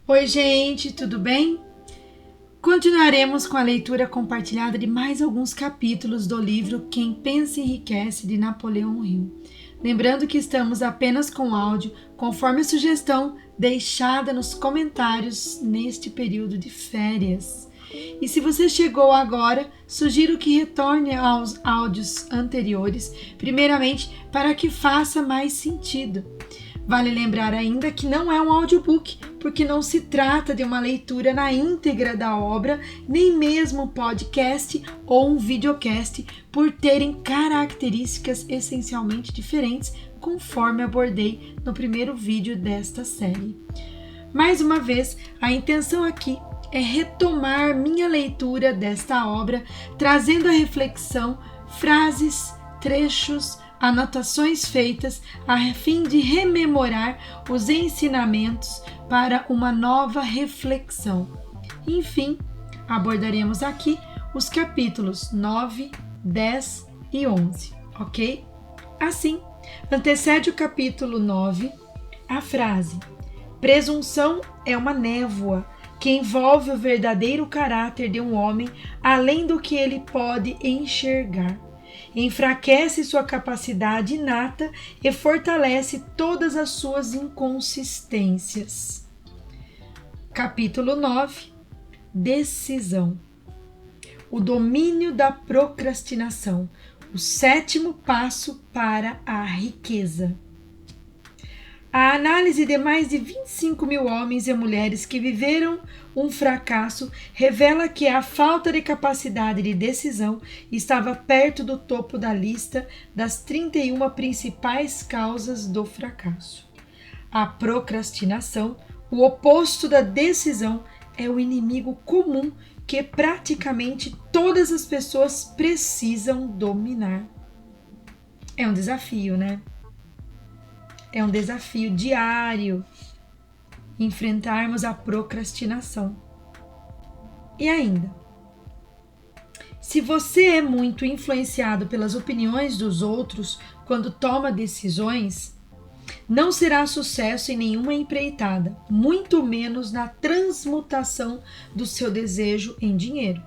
Oi, gente, tudo bem? Continuaremos com a leitura compartilhada de mais alguns capítulos do livro Quem Pensa Enriquece, de Napoleão Hill. Lembrando que estamos apenas com áudio, conforme a sugestão deixada nos comentários neste período de férias. E se você chegou agora, sugiro que retorne aos áudios anteriores, primeiramente para que faça mais sentido. Vale lembrar ainda que não é um audiobook, porque não se trata de uma leitura na íntegra da obra, nem mesmo um podcast ou um videocast, por terem características essencialmente diferentes, conforme abordei no primeiro vídeo desta série. Mais uma vez, a intenção aqui é retomar minha leitura desta obra, trazendo a reflexão, frases, trechos, anotações feitas a fim de rememorar os ensinamentos para uma nova reflexão. Enfim, abordaremos aqui os capítulos 9, 10 e 11, ok? Assim, antecede o capítulo 9 a frase: presunção é uma névoa que envolve o verdadeiro caráter de um homem além do que ele pode enxergar. Enfraquece sua capacidade inata e fortalece todas as suas inconsistências. Capítulo 9. Decisão. O domínio da procrastinação. O 7º passo para a riqueza. A análise de mais de 25 mil homens e mulheres que viveram um fracasso revela que a falta de capacidade de decisão estava perto do topo da lista das 31 principais causas do fracasso. A procrastinação, o oposto da decisão, é o inimigo comum que praticamente todas as pessoas precisam dominar. É um desafio, né? É um desafio diário enfrentarmos a procrastinação. E ainda, se você é muito influenciado pelas opiniões dos outros quando toma decisões, não será sucesso em nenhuma empreitada, muito menos na transmutação do seu desejo em dinheiro.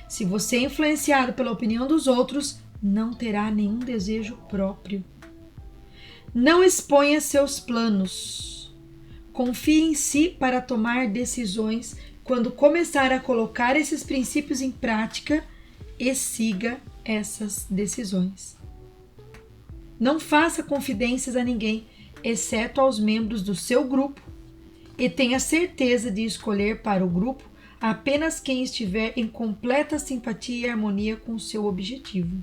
Se você é influenciado pela opinião dos outros, não terá nenhum desejo próprio. Não exponha seus planos. Confie em si para tomar decisões quando começar a colocar esses princípios em prática e siga essas decisões. Não faça confidências a ninguém, exceto aos membros do seu grupo, e tenha certeza de escolher para o grupo apenas quem estiver em completa simpatia e harmonia com o seu objetivo.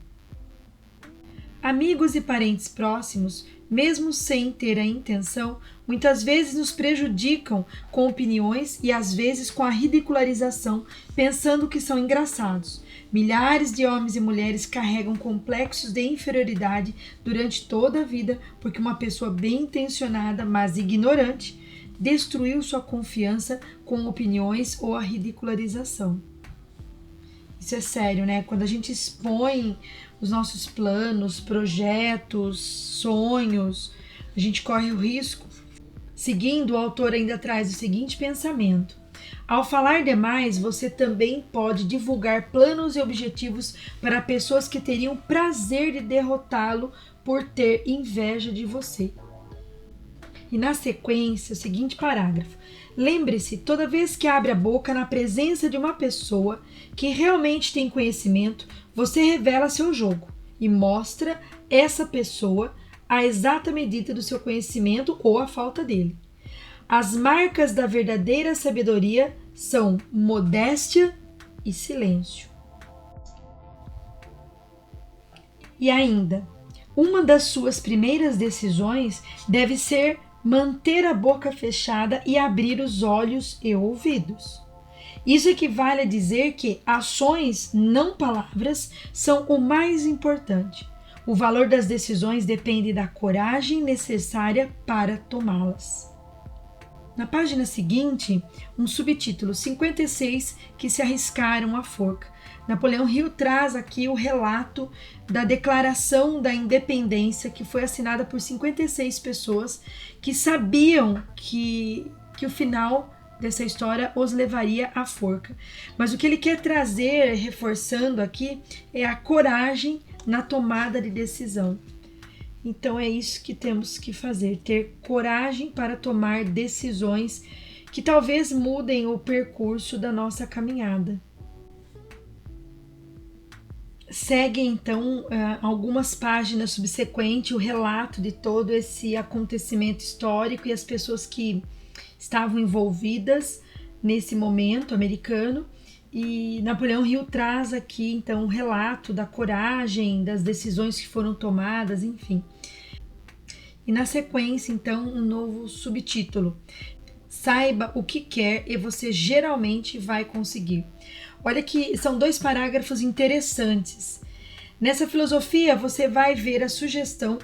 Amigos e parentes próximos, mesmo sem ter a intenção, muitas vezes nos prejudicam com opiniões e às vezes com a ridicularização, pensando que são engraçados. Milhares de homens e mulheres carregam complexos de inferioridade durante toda a vida porque uma pessoa bem intencionada, mas ignorante, destruiu sua confiança com opiniões ou a ridicularização. Isso é sério, né? Quando a gente expõe os nossos planos, projetos, sonhos, a gente corre o risco. Seguindo, o autor ainda traz o seguinte pensamento: ao falar demais, você também pode divulgar planos e objetivos para pessoas que teriam prazer de derrotá-lo por ter inveja de você. E na sequência, o seguinte parágrafo: lembre-se, toda vez que abre a boca na presença de uma pessoa que realmente tem conhecimento, você revela seu jogo e mostra essa pessoa a exata medida do seu conhecimento ou a falta dele. As marcas da verdadeira sabedoria são modéstia e silêncio. E ainda, uma das suas primeiras decisões deve ser manter a boca fechada e abrir os olhos e ouvidos. Isso equivale a dizer que ações, não palavras, são o mais importante. O valor das decisões depende da coragem necessária para tomá-las. Na página seguinte, um subtítulo: 56 que se arriscaram à forca. Napoleão Hill traz aqui o relato da Declaração da Independência, que foi assinada por 56 pessoas que sabiam que o final dessa história os levaria à forca. Mas o que ele quer trazer, reforçando aqui, é a coragem na tomada de decisão. Então é isso que temos que fazer, ter coragem para tomar decisões que talvez mudem o percurso da nossa caminhada. Segue então algumas páginas subsequentes o relato de todo esse acontecimento histórico e as pessoas que estavam envolvidas nesse momento americano, e Napoleão Hill traz aqui então um relato da coragem, das decisões que foram tomadas, enfim. E na sequência então um novo subtítulo: Saiba o que quer e você geralmente vai conseguir. Olha que são 2 parágrafos interessantes. Nessa filosofia você vai ver a sugestão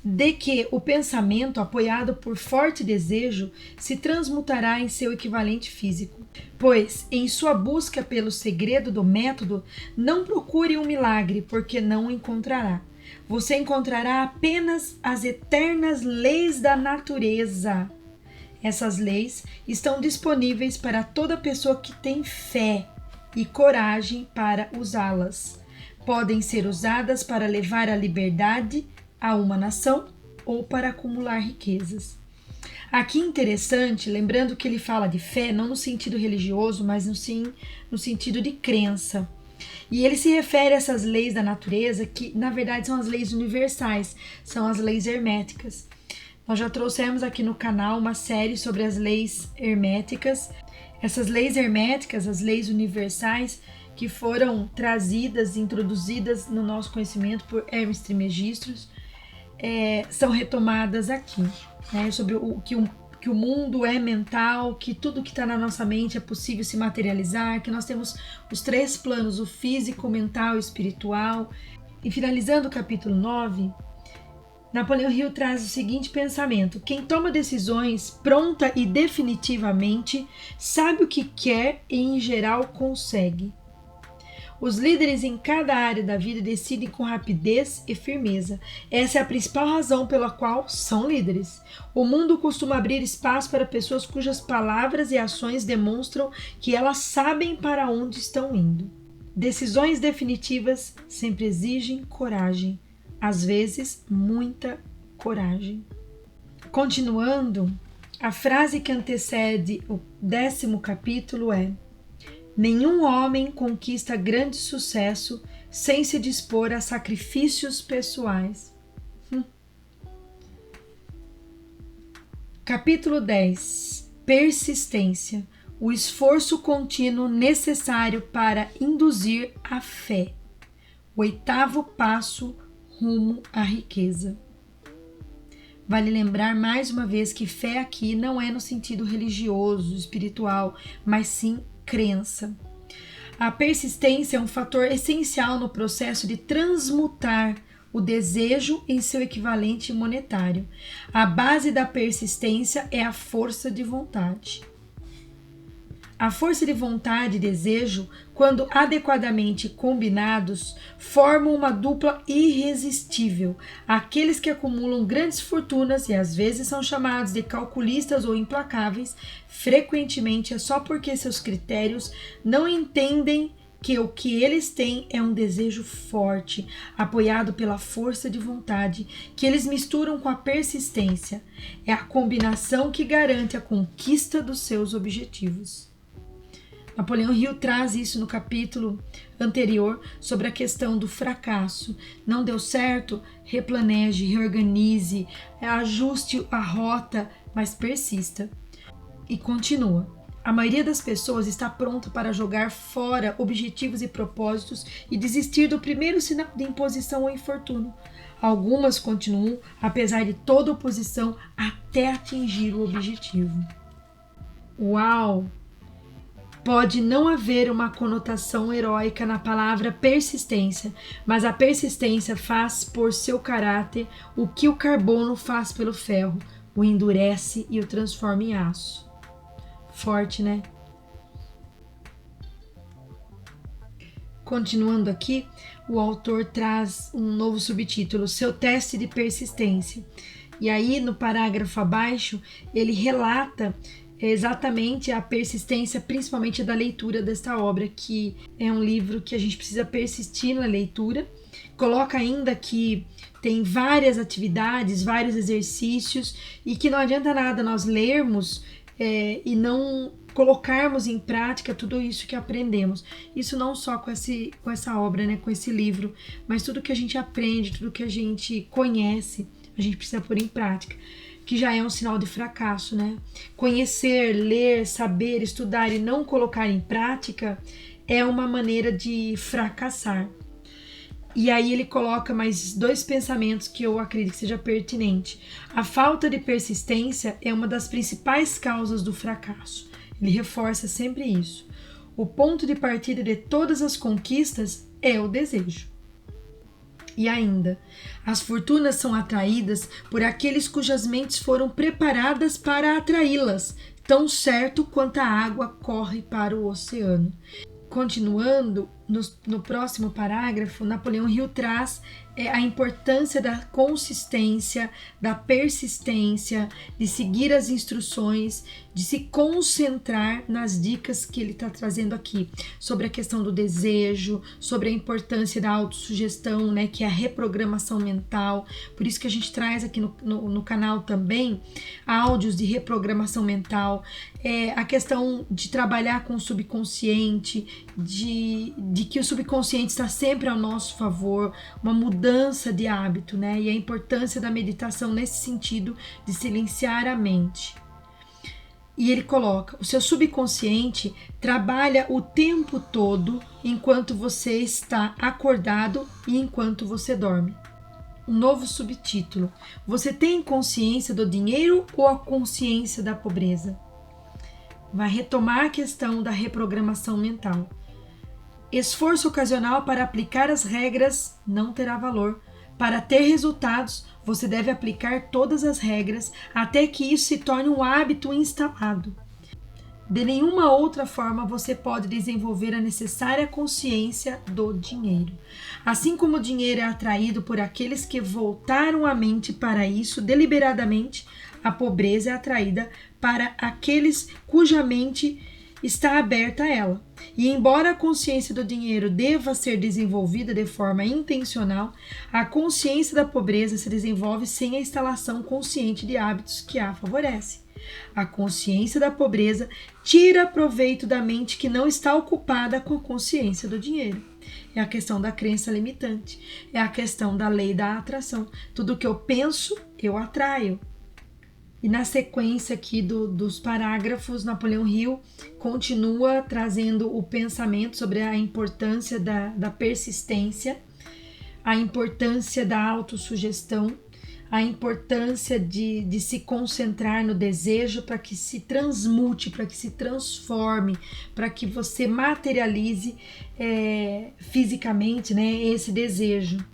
de que o pensamento apoiado por forte desejo se transmutará em seu equivalente físico. Pois, em sua busca pelo segredo do método, não procure um milagre, porque não o encontrará. Você encontrará apenas as eternas leis da natureza. Essas leis estão disponíveis para toda pessoa que tem fé e coragem para usá-las. Podem ser usadas para levar a liberdade a uma nação ou para acumular riquezas. Aqui interessante, lembrando que ele fala de fé não no sentido religioso, mas no sentido de crença. E ele se refere a essas leis da natureza que na verdade são as leis universais, são as leis herméticas. Nós já trouxemos aqui no canal uma série sobre as leis herméticas. Essas leis herméticas, as leis universais, que foram trazidas, introduzidas no nosso conhecimento por Hermes Trismegisto, são retomadas aqui, né? Sobre que o mundo é mental, que tudo que está na nossa mente é possível se materializar, que nós temos os 3 planos, o físico, o mental e o espiritual. E finalizando o capítulo 9, Napoleão Hill traz o seguinte pensamento: quem toma decisões pronta e definitivamente sabe o que quer e em geral consegue. Os líderes em cada área da vida decidem com rapidez e firmeza. Essa é a principal razão pela qual são líderes. O mundo costuma abrir espaço para pessoas cujas palavras e ações demonstram que elas sabem para onde estão indo. Decisões definitivas sempre exigem coragem, às vezes muita coragem. Continuando, a frase que antecede o 10º capítulo é: nenhum homem conquista grande sucesso sem se dispor a sacrifícios pessoais. Capítulo 10. Persistência. O esforço contínuo necessário para induzir a fé. 8º passo rumo à riqueza. Vale lembrar mais uma vez que fé aqui não é no sentido religioso, espiritual, mas sim crença. A persistência é um fator essencial no processo de transmutar o desejo em seu equivalente monetário. A base da persistência é a força de vontade. A força de vontade e desejo, quando adequadamente combinados, formam uma dupla irresistível. Aqueles que acumulam grandes fortunas e às vezes são chamados de calculistas ou implacáveis, frequentemente é só porque seus critérios não entendem que o que eles têm é um desejo forte, apoiado pela força de vontade, que eles misturam com a persistência. É a combinação que garante a conquista dos seus objetivos. Napoleão Hill traz isso no capítulo anterior sobre a questão do fracasso. Não deu certo? Replaneje, reorganize, ajuste a rota, mas persista. E continua. A maioria das pessoas está pronta para jogar fora objetivos e propósitos e desistir do primeiro sinal de imposição ou infortúnio. Algumas continuam, apesar de toda oposição, até atingir o objetivo. Uau! Pode não haver uma conotação heróica na palavra persistência, mas a persistência faz por seu caráter o que o carbono faz pelo ferro, o endurece e o transforma em aço. Forte, né? Continuando aqui, o autor traz um novo subtítulo, Seu Teste de Persistência. E aí, no parágrafo abaixo, ele relata é exatamente a persistência, principalmente da leitura desta obra, que é um livro que a gente precisa persistir na leitura. Coloca ainda que tem várias atividades, vários exercícios, e que não adianta nada nós lermos e não colocarmos em prática tudo isso que aprendemos. Isso não só com essa obra, né, com esse livro, mas tudo que a gente aprende, tudo que a gente conhece, a gente precisa pôr em prática, que já é um sinal de fracasso, né? Conhecer, ler, saber, estudar e não colocar em prática é uma maneira de fracassar. E aí ele coloca mais 2 pensamentos que eu acredito que seja pertinente. A falta de persistência é uma das principais causas do fracasso. Ele reforça sempre isso. O ponto de partida de todas as conquistas é o desejo. E ainda, as fortunas são atraídas por aqueles cujas mentes foram preparadas para atraí-las, tão certo quanto a água corre para o oceano. Continuando, no próximo parágrafo, Napoleão Hill traz a importância da consistência, da persistência, de seguir as instruções, de se concentrar nas dicas que ele está trazendo aqui, sobre a questão do desejo, sobre a importância da autossugestão, né, que é a reprogramação mental. Por isso que a gente traz aqui no canal também áudios de reprogramação mental, a questão de trabalhar com o subconsciente, de que o subconsciente está sempre ao nosso favor, uma mudança de hábito, né? E a importância da meditação nesse sentido de silenciar a mente. E ele coloca, o seu subconsciente trabalha o tempo todo enquanto você está acordado e enquanto você dorme. Um novo subtítulo, você tem consciência do dinheiro ou a consciência da pobreza? Vai retomar a questão da reprogramação mental. Esforço ocasional para aplicar as regras não terá valor. Para ter resultados, você deve aplicar todas as regras até que isso se torne um hábito instalado. De nenhuma outra forma você pode desenvolver a necessária consciência do dinheiro. Assim como o dinheiro é atraído por aqueles que voltaram a mente para isso deliberadamente, a pobreza é atraída para aqueles cuja mente está aberta a ela. E embora a consciência do dinheiro deva ser desenvolvida de forma intencional, a consciência da pobreza se desenvolve sem a instalação consciente de hábitos que a favorecem. A consciência da pobreza tira proveito da mente que não está ocupada com a consciência do dinheiro. É a questão da crença limitante, é a questão da lei da atração. Tudo que eu penso, eu atraio. E na sequência aqui dos parágrafos, Napoleão Hill continua trazendo o pensamento sobre a importância da persistência, a importância da autossugestão, a importância de se concentrar no desejo para que se transmute, para que se transforme, para que você materialize fisicamente, né, esse desejo.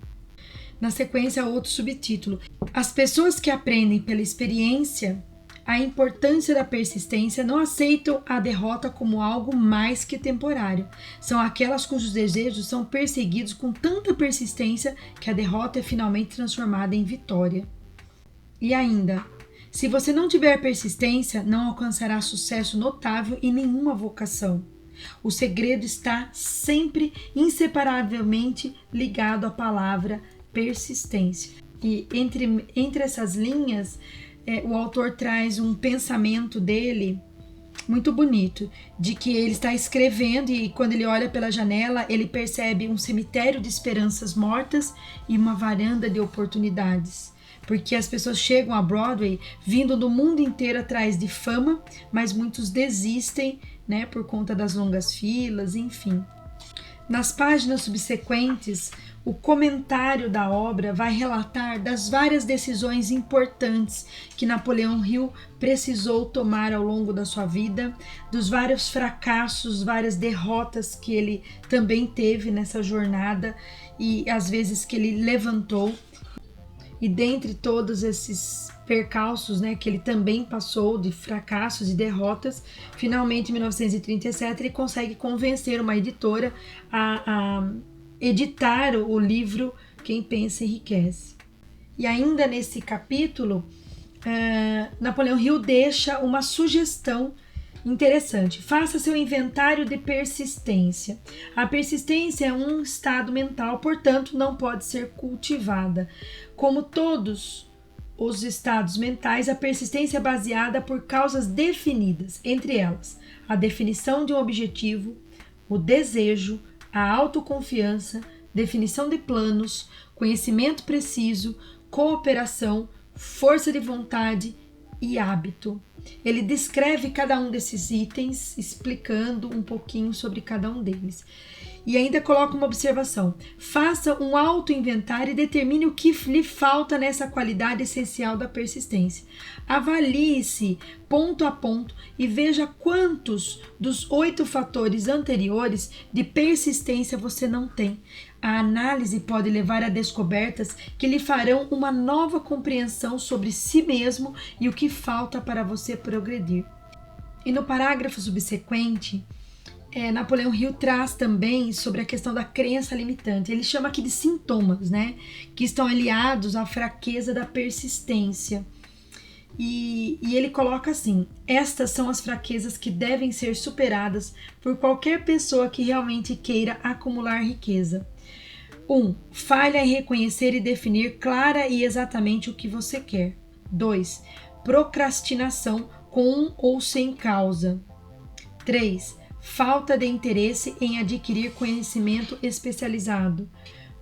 Na sequência, outro subtítulo. As pessoas que aprendem pela experiência a importância da persistência não aceitam a derrota como algo mais que temporário. São aquelas cujos desejos são perseguidos com tanta persistência que a derrota é finalmente transformada em vitória. E ainda, se você não tiver persistência, não alcançará sucesso notável em nenhuma vocação. O segredo está sempre inseparavelmente ligado à palavra persistência. E entre essas linhas, o autor traz um pensamento dele muito bonito, de que ele está escrevendo e quando ele olha pela janela, ele percebe um cemitério de esperanças mortas e uma varanda de oportunidades. Porque as pessoas chegam a Broadway vindo do mundo inteiro atrás de fama, mas muitos desistem, né, por conta das longas filas, enfim. Nas páginas subsequentes, o comentário da obra vai relatar das várias decisões importantes que Napoleão Hill precisou tomar ao longo da sua vida, dos vários fracassos, várias derrotas que ele também teve nessa jornada e as vezes que ele levantou. E dentre todos esses percalços, né, que ele também passou de fracassos e derrotas, finalmente em 1937 ele consegue convencer uma editora a editar o livro Quem Pensa Enriquece. E ainda nesse capítulo, Napoleão Hill deixa uma sugestão interessante. Faça seu inventário de persistência. A persistência é um estado mental, portanto, não pode ser cultivada. Como todos os estados mentais, a persistência é baseada por causas definidas, entre elas a definição de um objetivo, o desejo, a autoconfiança, definição de planos, conhecimento preciso, cooperação, força de vontade e hábito. Ele descreve cada um desses itens, explicando um pouquinho sobre cada um deles. E ainda coloca uma observação. Faça um autoinventário e determine o que lhe falta nessa qualidade essencial da persistência. Avalie-se ponto a ponto e veja quantos dos 8 fatores anteriores de persistência você não tem. A análise pode levar a descobertas que lhe farão uma nova compreensão sobre si mesmo e o que falta para você progredir. E no parágrafo subsequente, Napoleão Hill traz também sobre a questão da crença limitante. Ele chama aqui de sintomas, né? Que estão aliados à fraqueza da persistência. E ele coloca assim: estas são as fraquezas que devem ser superadas por qualquer pessoa que realmente queira acumular riqueza. 1. Falha em reconhecer e definir clara e exatamente o que você quer. 2. Procrastinação com ou sem causa. 3. Falta de interesse em adquirir conhecimento especializado.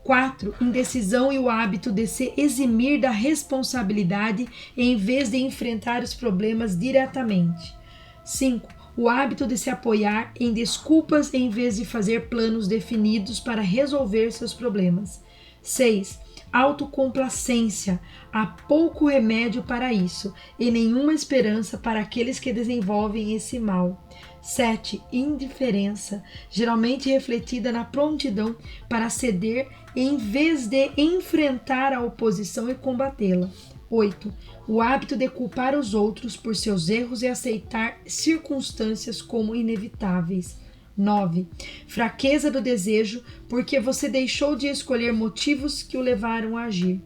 4. Indecisão e o hábito de se eximir da responsabilidade em vez de enfrentar os problemas diretamente. 5. O hábito de se apoiar em desculpas em vez de fazer planos definidos para resolver seus problemas. 6. Autocomplacência. Há pouco remédio para isso e nenhuma esperança para aqueles que desenvolvem esse mal. 7. Indiferença, geralmente refletida na prontidão para ceder em vez de enfrentar a oposição e combatê-la. 8. O hábito de culpar os outros por seus erros e aceitar circunstâncias como inevitáveis. 9. Fraqueza do desejo, porque você deixou de escolher motivos que o levaram a agir.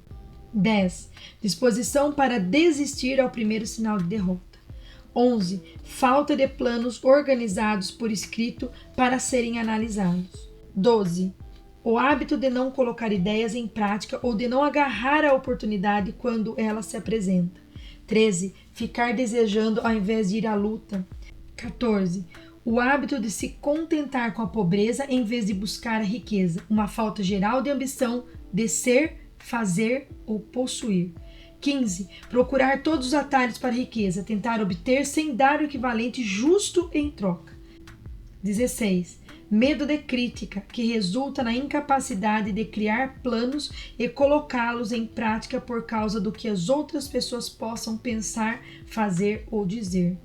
10. Disposição para desistir ao primeiro sinal de derrota. 11. Falta de planos organizados por escrito para serem analisados. 12. O hábito de não colocar ideias em prática ou de não agarrar a oportunidade quando ela se apresenta. 13. Ficar desejando ao invés de ir à luta. 14. O hábito de se contentar com a pobreza em vez de buscar a riqueza. Uma falta geral de ambição de ser, fazer ou possuir. 15. Procurar todos os atalhos para a riqueza, tentar obter sem dar o equivalente justo em troca. 16. Medo de crítica, que resulta na incapacidade de criar planos e colocá-los em prática por causa do que as outras pessoas possam pensar, fazer ou dizer.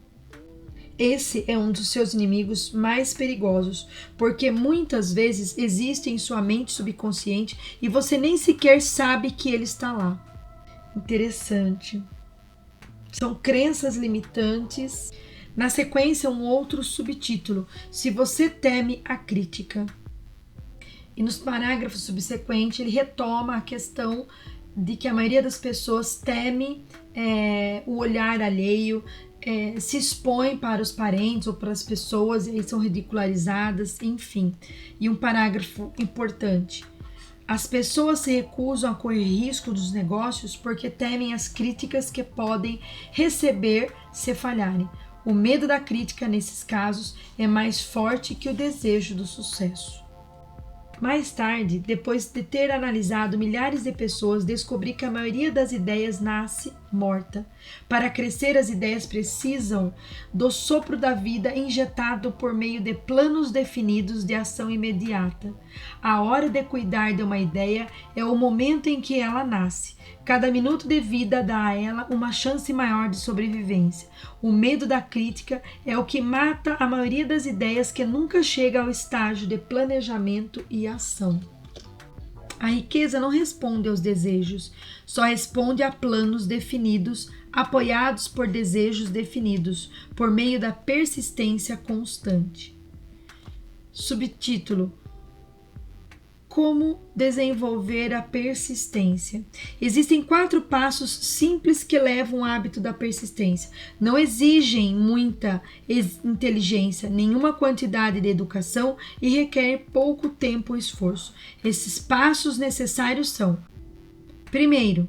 Esse é um dos seus inimigos mais perigosos, porque muitas vezes existe em sua mente subconsciente e você nem sequer sabe que ele está lá. Interessante. São crenças limitantes. Na sequência, um outro subtítulo: se você teme a crítica. E nos parágrafos subsequentes, ele retoma a questão de que a maioria das pessoas teme o olhar alheio, se expõe para os parentes ou para as pessoas e são ridicularizadas, enfim. E um parágrafo importante: as pessoas se recusam a correr risco dos negócios porque temem as críticas que podem receber se falharem. O medo da crítica, nesses casos, é mais forte que o desejo do sucesso. Mais tarde, depois de ter analisado milhares de pessoas, descobri que a maioria das ideias nasce morta. Para crescer, as ideias precisam do sopro da vida injetado por meio de planos definidos de ação imediata. A hora de cuidar de uma ideia é o momento em que ela nasce. Cada minuto de vida dá a ela uma chance maior de sobrevivência. O medo da crítica é o que mata a maioria das ideias que nunca chega ao estágio de planejamento e ação. A riqueza não responde aos desejos, só responde a planos definidos, apoiados por desejos definidos, por meio da persistência constante. Subtítulo: como desenvolver a persistência. Existem 4 passos simples que levam ao hábito da persistência. Não exigem muita inteligência, nenhuma quantidade de educação e requer pouco tempo ou esforço. Esses passos necessários são: primeiro,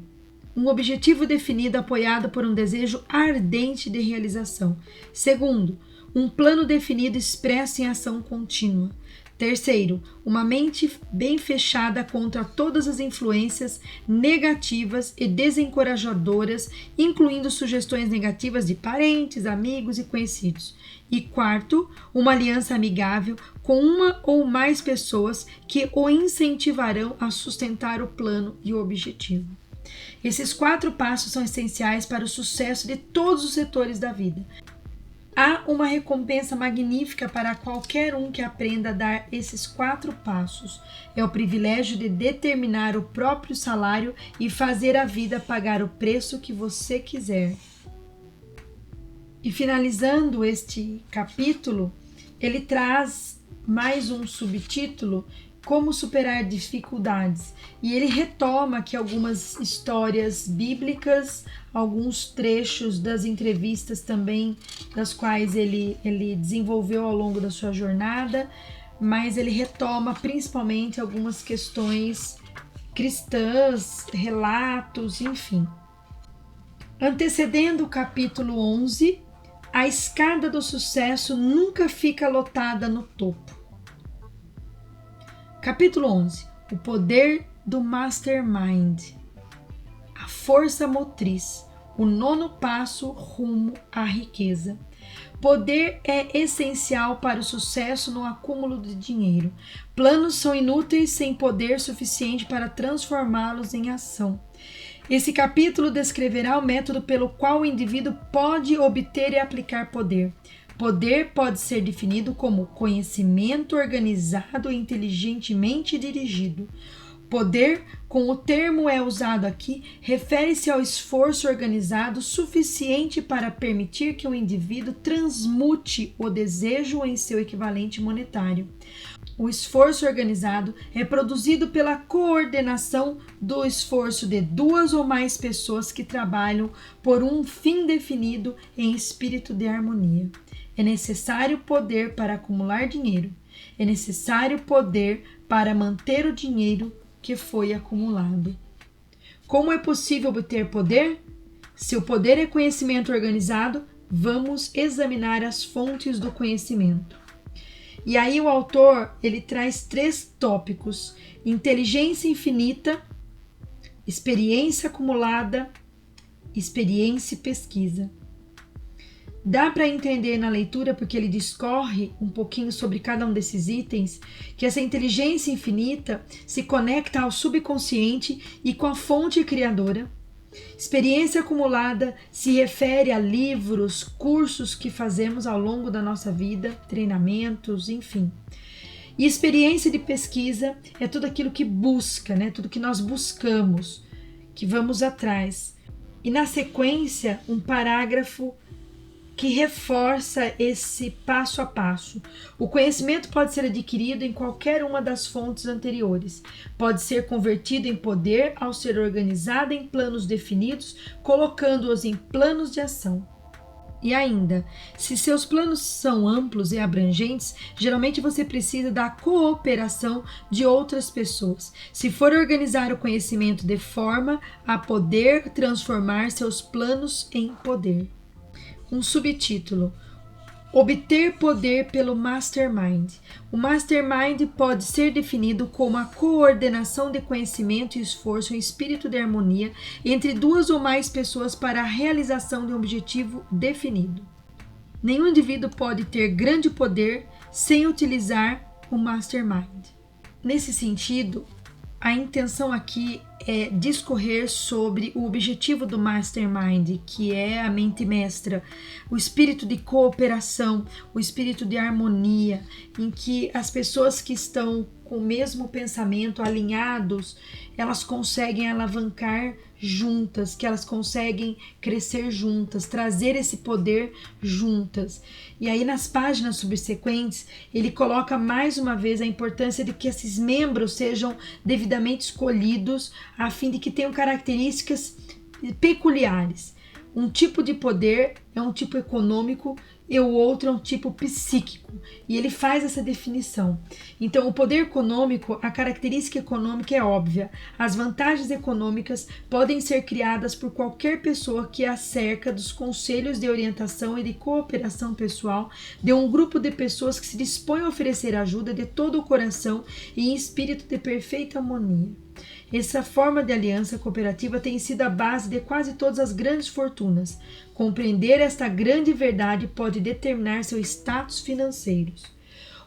um objetivo definido apoiado por um desejo ardente de realização. Segundo, um plano definido expresso em ação contínua. Terceiro, uma mente bem fechada contra todas as influências negativas e desencorajadoras, incluindo sugestões negativas de parentes, amigos e conhecidos. E quarto, uma aliança amigável com uma ou mais pessoas que o incentivarão a sustentar o plano e o objetivo. Esses 4 passos são essenciais para o sucesso de todos os setores da vida. Há uma recompensa magnífica para qualquer um que aprenda a dar esses 4 passos. É o privilégio de determinar o próprio salário e fazer a vida pagar o preço que você quiser. E finalizando este capítulo, ele traz mais um subtítulo: Como superar dificuldades. E ele retoma aqui algumas histórias bíblicas, alguns trechos das entrevistas também, das quais ele desenvolveu ao longo da sua jornada, mas ele retoma principalmente algumas questões cristãs, relatos, enfim. Antecedendo o capítulo 11, a escada do sucesso nunca fica lotada no topo. Capítulo 11. O poder do Mastermind. A força motriz. O 9º passo rumo à riqueza. Poder é essencial para o sucesso no acúmulo de dinheiro. Planos são inúteis sem poder suficiente para transformá-los em ação. Esse capítulo descreverá o método pelo qual o indivíduo pode obter e aplicar poder. Poder pode ser definido como conhecimento organizado e inteligentemente dirigido. Poder, com o termo é usado aqui, refere-se ao esforço organizado suficiente para permitir que o indivíduo transmute o desejo em seu equivalente monetário. O esforço organizado é produzido pela coordenação do esforço de 2 ou mais pessoas que trabalham por um fim definido em espírito de harmonia. É necessário poder para acumular dinheiro. É necessário poder para manter o dinheiro que foi acumulado. Como é possível obter poder? Se o poder é conhecimento organizado, vamos examinar as fontes do conhecimento. E aí o autor, ele traz 3 tópicos: inteligência infinita, experiência acumulada, experiência e pesquisa. Dá para entender na leitura, porque ele discorre um pouquinho sobre cada um desses itens, que essa inteligência infinita se conecta ao subconsciente e com a fonte criadora. Experiência acumulada se refere a livros, cursos que fazemos ao longo da nossa vida, treinamentos, enfim. E experiência de pesquisa é tudo aquilo que busca, né? Tudo que nós buscamos, que vamos atrás. E na sequência, um parágrafo que reforça esse passo a passo. O conhecimento pode ser adquirido em qualquer uma das fontes anteriores. Pode ser convertido em poder ao ser organizado em planos definidos, colocando-os em planos de ação. E ainda, se seus planos são amplos e abrangentes, geralmente você precisa da cooperação de outras pessoas. Se for organizar o conhecimento de forma a poder transformar seus planos em poder. Um subtítulo: Obter poder pelo Mastermind. O Mastermind pode ser definido como a coordenação de conhecimento e esforço em espírito de harmonia entre 2 ou mais pessoas para a realização de um objetivo definido. Nenhum indivíduo pode ter grande poder sem utilizar o Mastermind. Nesse sentido, a intenção aqui é discorrer sobre o objetivo do Mastermind, que é a mente mestra, o espírito de cooperação, o espírito de harmonia, em que as pessoas que estão com o mesmo pensamento, alinhados, elas conseguem alavancar juntas, que elas conseguem crescer juntas, trazer esse poder juntas. E aí nas páginas subsequentes, ele coloca mais uma vez a importância de que esses membros sejam devidamente escolhidos, a fim de que tenham características peculiares. Um tipo de poder é um tipo econômico e o outro é um tipo psíquico. E ele faz essa definição. Então, o poder econômico, a característica econômica é óbvia. As vantagens econômicas podem ser criadas por qualquer pessoa que a cerca dos conselhos de orientação e de cooperação pessoal de um grupo de pessoas que se dispõem a oferecer ajuda de todo o coração e em espírito de perfeita harmonia. Essa forma de aliança cooperativa tem sido a base de quase todas as grandes fortunas. Compreender esta grande verdade pode determinar seu status financeiro.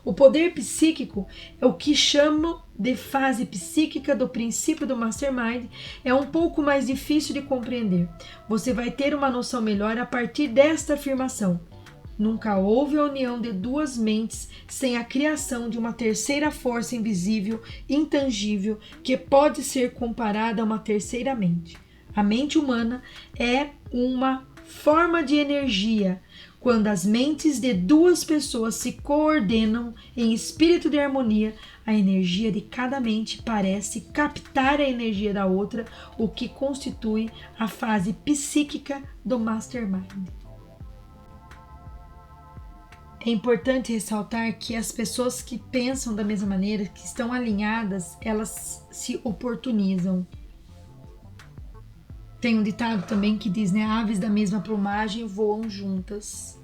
O poder psíquico é o que chamam de fase psíquica do princípio do Mastermind. É um pouco mais difícil de compreender. Você vai ter uma noção melhor a partir desta afirmação. Nunca houve a união de duas mentes sem a criação de uma terceira força invisível, intangível, que pode ser comparada a uma terceira mente. A mente humana é uma forma de energia. Quando as mentes de duas pessoas se coordenam em espírito de harmonia, a energia de cada mente parece captar a energia da outra, o que constitui a fase psíquica do Mastermind. É importante ressaltar que as pessoas que pensam da mesma maneira, que estão alinhadas, elas se oportunizam. Tem um ditado também que diz, né? Aves da mesma plumagem voam juntas.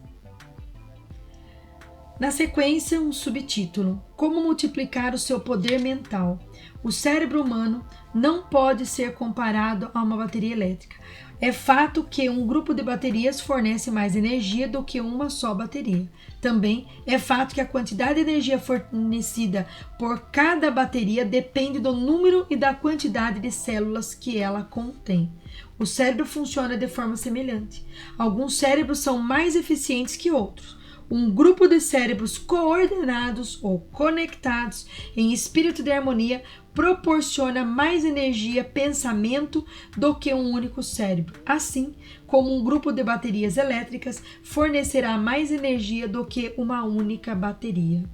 Na sequência, um subtítulo: Como multiplicar o seu poder mental. O cérebro humano não pode ser comparado a uma bateria elétrica. É fato que um grupo de baterias fornece mais energia do que uma só bateria. Também é fato que a quantidade de energia fornecida por cada bateria depende do número e da quantidade de células que ela contém. O cérebro funciona de forma semelhante. Alguns cérebros são mais eficientes que outros. Um grupo de cérebros coordenados ou conectados em espírito de harmonia proporciona mais energia, pensamento do que um único cérebro. Assim como um grupo de baterias elétricas fornecerá mais energia do que uma única bateria.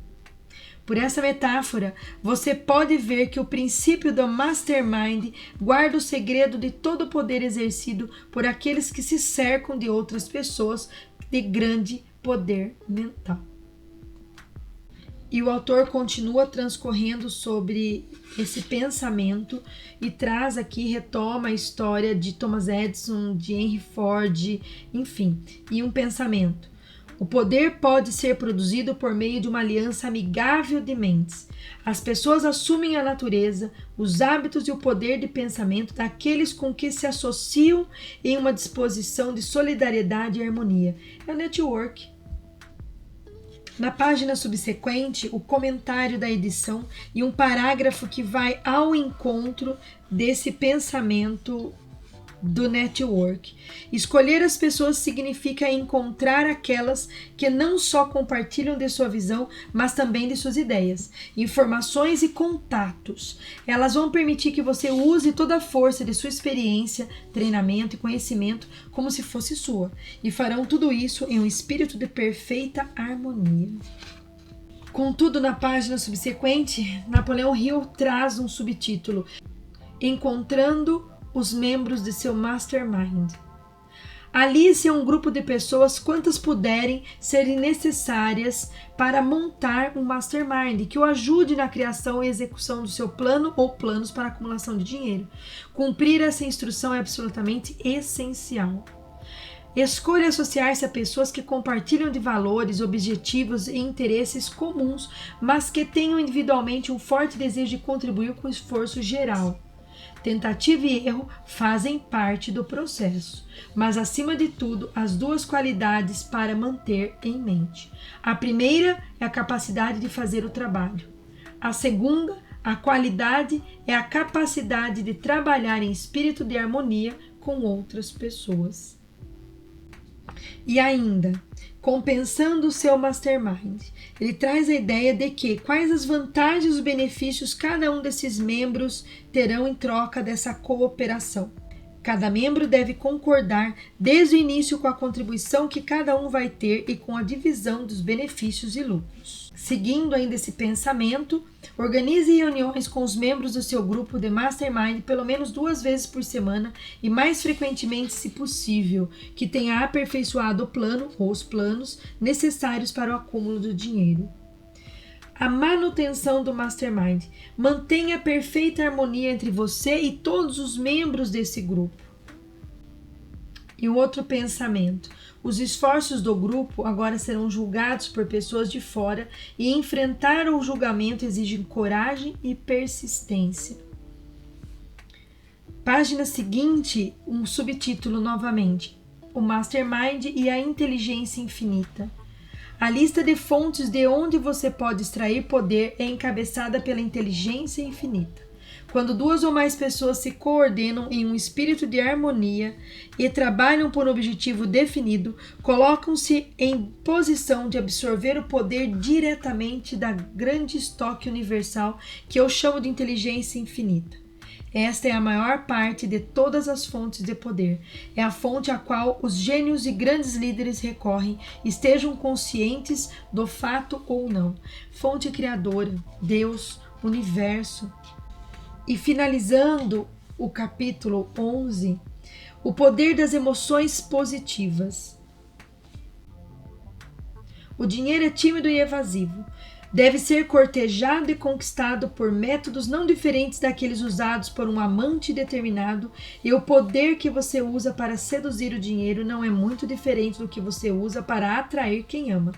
Por essa metáfora, você pode ver que o princípio do Mastermind guarda o segredo de todo o poder exercido por aqueles que se cercam de outras pessoas de grande poder mental. E o autor continua transcorrendo sobre esse pensamento e traz aqui, retoma a história de Thomas Edison, de Henry Ford, enfim, e um pensamento. O poder pode ser produzido por meio de uma aliança amigável de mentes. As pessoas assumem a natureza, os hábitos e o poder de pensamento daqueles com que se associam em uma disposição de solidariedade e harmonia. É o network. Na página subsequente, o comentário da edição e um parágrafo que vai ao encontro desse pensamento do network. Escolher as pessoas significa encontrar aquelas que não só compartilham de sua visão, mas também de suas ideias, informações e contatos. Elas vão permitir que você use toda a força de sua experiência, treinamento e conhecimento como se fosse sua, e farão tudo isso em um espírito de perfeita harmonia. Contudo, na página subsequente, Napoleão Hill traz um subtítulo: Encontrando os membros de seu Mastermind. Alice é um grupo de pessoas quantas puderem serem necessárias para montar um Mastermind que o ajude na criação e execução do seu plano ou planos para acumulação de dinheiro. Cumprir essa instrução é absolutamente essencial. Escolha associar-se a pessoas que compartilham de valores, objetivos e interesses comuns, mas que tenham individualmente um forte desejo de contribuir com o esforço geral. Tentativa e erro fazem parte do processo, mas acima de tudo, as duas qualidades para manter em mente. A primeira é a capacidade de fazer o trabalho. A segunda, a qualidade, é a capacidade de trabalhar em espírito de harmonia com outras pessoas. E ainda, compensando o seu Mastermind, ele traz a ideia de que quais as vantagens e os benefícios cada um desses membros terão em troca dessa cooperação. Cada membro deve concordar desde o início com a contribuição que cada um vai ter e com a divisão dos benefícios e lucros. Seguindo ainda esse pensamento, organize reuniões com os membros do seu grupo de Mastermind pelo menos 2 vezes por semana e mais frequentemente, se possível, que tenha aperfeiçoado o plano ou os planos necessários para o acúmulo do dinheiro. A manutenção do Mastermind. Mantenha perfeita harmonia entre você e todos os membros desse grupo. E o outro pensamento. Os esforços do grupo agora serão julgados por pessoas de fora e enfrentar o julgamento exige coragem e persistência. Página seguinte, um subtítulo novamente. O Mastermind e a inteligência infinita. A lista de fontes de onde você pode extrair poder é encabeçada pela inteligência infinita. Quando 2 ou mais pessoas se coordenam em um espírito de harmonia e trabalham por um objetivo definido, colocam-se em posição de absorver o poder diretamente da grande estoque universal que eu chamo de inteligência infinita. Esta é a maior parte de todas as fontes de poder. É a fonte a qual os gênios e grandes líderes recorrem, estejam conscientes do fato ou não. Fonte criadora, Deus, universo. E finalizando o capítulo 11, o poder das emoções positivas. O dinheiro é tímido e evasivo. Deve ser cortejado e conquistado por métodos não diferentes daqueles usados por um amante determinado, e o poder que você usa para seduzir o dinheiro não é muito diferente do que você usa para atrair quem ama.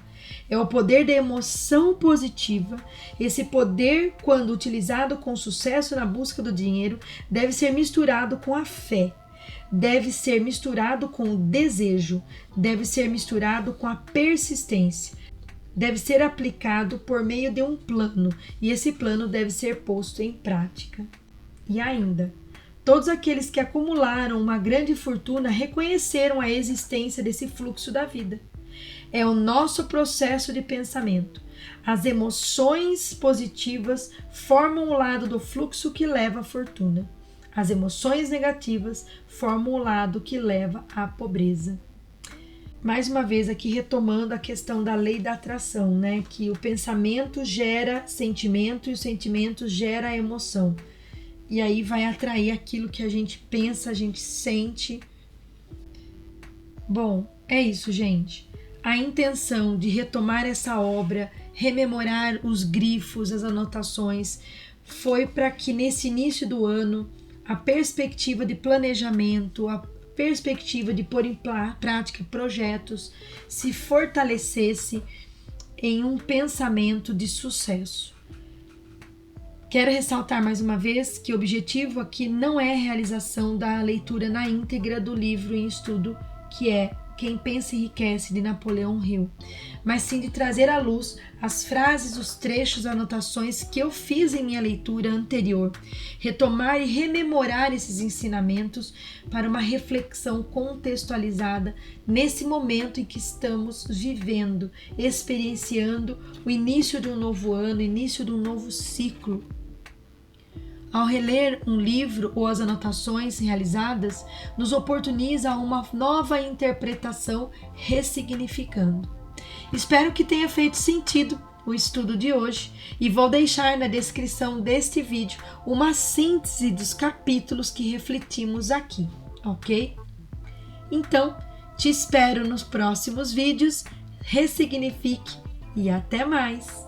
É o poder da emoção positiva. Esse poder, quando utilizado com sucesso na busca do dinheiro, deve ser misturado com a fé. Deve ser misturado com o desejo. Deve ser misturado com a persistência. Deve ser aplicado por meio de um plano, e esse plano deve ser posto em prática. E ainda, todos aqueles que acumularam uma grande fortuna reconheceram a existência desse fluxo da vida. É o nosso processo de pensamento. As emoções positivas formam o lado do fluxo que leva à fortuna. As emoções negativas formam o lado que leva à pobreza. Mais uma vez aqui retomando a questão da lei da atração, né? Que o pensamento gera sentimento e o sentimento gera emoção. E aí vai atrair aquilo que a gente pensa, a gente sente. Bom, é isso, gente. A intenção de retomar essa obra, rememorar os grifos, as anotações, foi para que nesse início do ano a perspectiva de planejamento, a perspectiva de pôr em prática projetos se fortalecesse em um pensamento de sucesso. Quero ressaltar mais uma vez que o objetivo aqui não é a realização da leitura na íntegra do livro em estudo, que é Quem Pensa Enriquece, de Napoleão Hill, mas sim de trazer à luz as frases, os trechos, anotações que eu fiz em minha leitura anterior, retomar e rememorar esses ensinamentos para uma reflexão contextualizada nesse momento em que estamos vivendo, experienciando o início de um novo ano, início de um novo ciclo. Ao reler um livro ou as anotações realizadas, nos oportuniza uma nova interpretação, ressignificando. Espero que tenha feito sentido o estudo de hoje e vou deixar na descrição deste vídeo uma síntese dos capítulos que refletimos aqui, ok? Então, te espero nos próximos vídeos. Ressignifique e até mais!